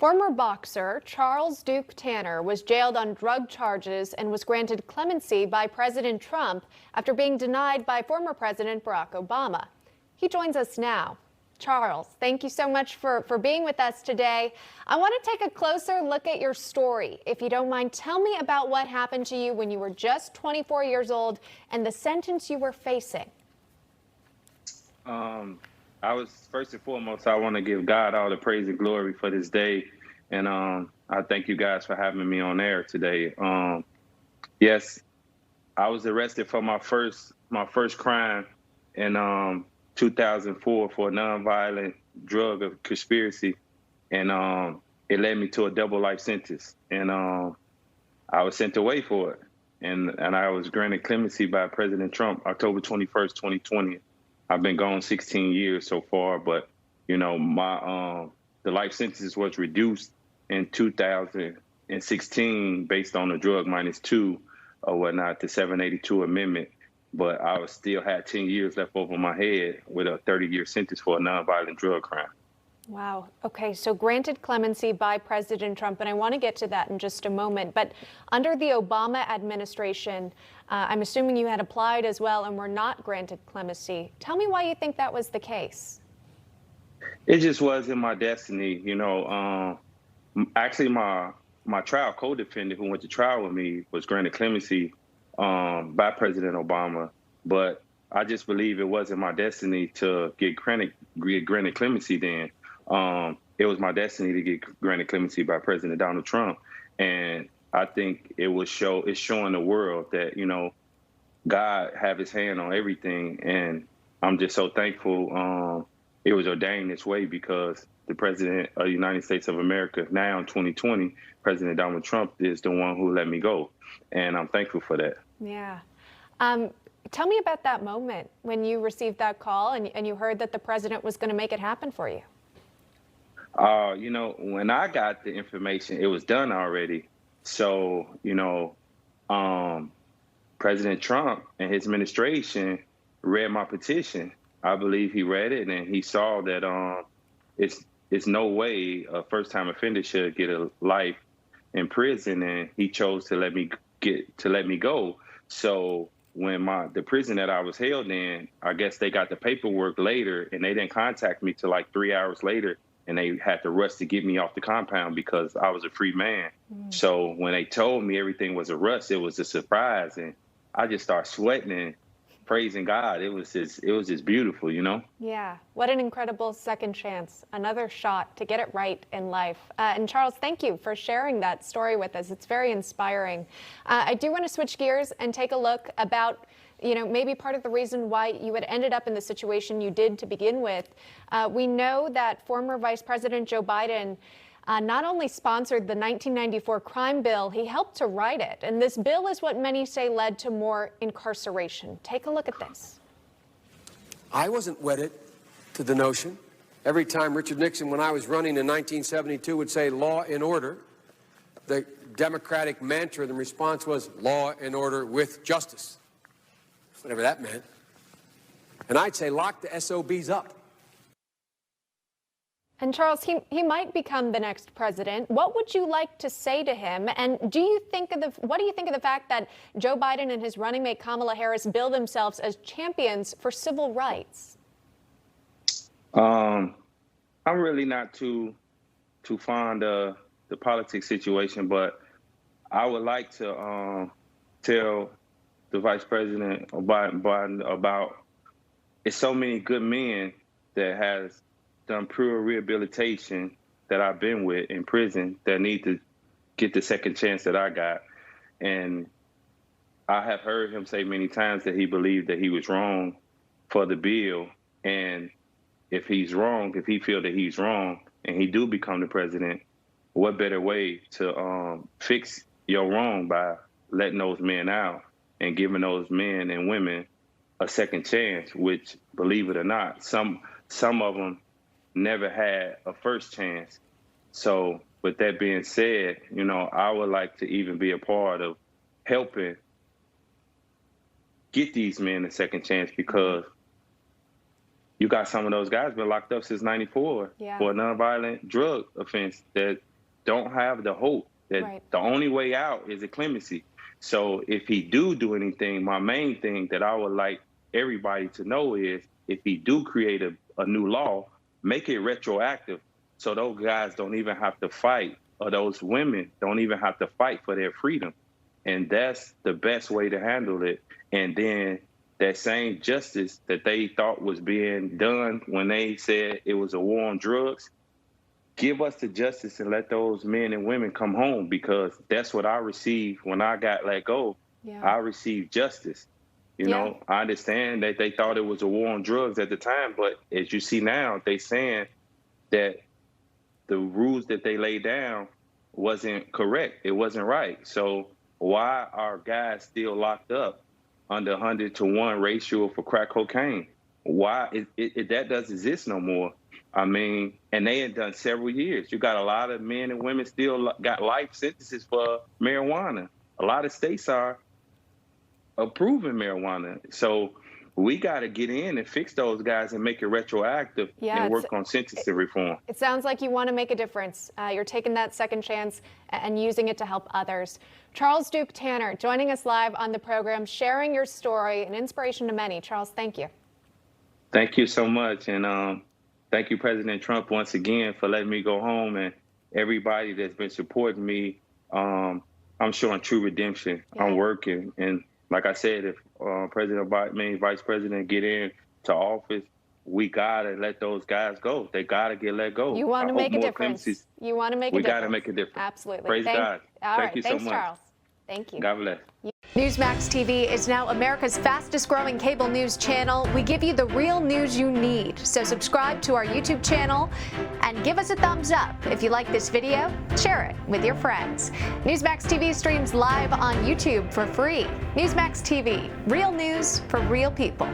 Former boxer Charles Duke Tanner was jailed on drug charges and was granted clemency by President Trump after being denied by former President Barack Obama. He joins us now. Charles, thank you so much for being with us today. I want to take a closer look at your story. If you don't mind, tell me about what happened to you when you were just 24 years old and the sentence you were facing. I was, first and foremost, I want to give God all the praise and glory for this day. And I thank you guys for having me on air today. Yes, I was arrested for my first crime in 2004 for a nonviolent drug conspiracy. And it led me to a double life sentence. And I was sent away for it. And I was granted clemency by President Trump, October 21st, 2020. I've been gone 16 years so far, but you know, the life sentence was reduced in 2016 based on the drug -2 or whatnot, the 782 amendment. But I still had 10 years left over my head with a 30-year sentence for a nonviolent drug crime. Wow. Okay, so granted clemency by President Trump, and I want to get to that in just a moment. But under the Obama administration, I'm assuming you had applied as well and were not granted clemency. Tell me why you think that was the case. It just wasn't my destiny. You know, actually my trial co-defendant who went to trial with me was granted clemency by President Obama, but I just believe it wasn't my destiny to get granted clemency then. It was my destiny to get granted clemency by President Donald Trump. And I think it's showing the world that, you know, God have his hand on everything. And I'm just so thankful it was ordained this way, because the President of the United States of America now in 2020, President Donald Trump, is the one who let me go. And I'm thankful for that. Yeah. Tell me about that moment when you received that call and you heard that the president was going to make it happen for you. You know, when I got the information, it was done already. So, you know, President Trump and his administration read my petition. I believe he read it and he saw that it's no way a first-time offender should get a life in prison, and he chose to let me go. So when the prison that I was held in, I guess they got the paperwork later, and they didn't contact me till like 3 hours later, and they had to rush to get me off the compound because I was a free man. So when they told me everything was a rush, it was a surprise, and I just started sweating and praising God. It was just beautiful, you know? Yeah, what an incredible second chance, another shot to get it right in life. And Charles, thank you for sharing that story with us. It's very inspiring. I do want to switch gears and take a look about, you know, maybe part of the reason why you had ended up in the situation you did to begin with. We know that former Vice President Joe Biden not only sponsored the 1994 crime bill, he helped to write it. And this bill is what many say led to more incarceration. Take a look at this. I wasn't wedded to the notion. Every time Richard Nixon, when I was running in 1972, would say law and order, the Democratic mantra, the response was law and order with justice, whatever that meant. And I'd say lock the SOBs up. And Charles, he might become the next president. What would you like to say to him? And what do you think of the fact that Joe Biden and his running mate Kamala Harris bill themselves as champions for civil rights? I'm really not too fond of the politics situation, but I would like to tell the Vice President Biden about it's so many good men that has done pure rehabilitation that I've been with in prison that need to get the second chance that I got. And I have heard him say many times that he believed that he was wrong for the bill. And if he's wrong, if he feels that he's wrong and he do become the president, what better way to fix your wrong by letting those men out and giving those men and women a second chance, which, believe it or not, some of them never had a first chance. So with that being said, you know, I would like to even be a part of helping get these men a second chance, because you got some of those guys been locked up since '94 for a nonviolent drug offense that don't have the hope that Right. the only way out is a clemency. So if he do anything, my main thing that I would like everybody to know is if he do create a new law, make it retroactive so those guys don't even have to fight, or those women don't even have to fight for their freedom. And that's the best way to handle it. And then that same justice that they thought was being done when they said it was a war on drugs, give us the justice and let those men and women come home, because that's what I received when I got let go. Yeah. I received justice. You know, I understand that they thought it was a war on drugs at the time, but as you see now, they saying that the rules that they laid down wasn't correct. It wasn't right. So why are guys still locked up under 100-to-1 ratio for crack cocaine? Why that doesn't exist no more? I mean, and they had done several years. You got a lot of men and women still got life sentences for marijuana. A lot of states are approving marijuana. So we got to get in and fix those guys and make it retroactive and work on sentencing reform. It sounds like you want to make a difference. You're taking that second chance and using it to help others. Charles Duke Tanner joining us live on the program, sharing your story, an inspiration to many. Charles, thank you. Thank you so much. And thank you, President Trump, once again for letting me go home, and everybody that's been supporting me. I'm showing true redemption. Yeah. I'm working. And like I said, if President Biden, Vice President, get into office, we got to let those guys go. They got to get let go. You want to make a difference. You want to make a difference. We got to make a difference. Absolutely. Praise God. All right. Thank you Thanks, so much. Charles. Thank you. God bless. Newsmax TV is now America's fastest growing cable news channel. We give you the real news you need. So subscribe to our YouTube channel and give us a thumbs up. If you like this video, share it with your friends. Newsmax TV streams live on YouTube for free. Newsmax TV, real news for real people.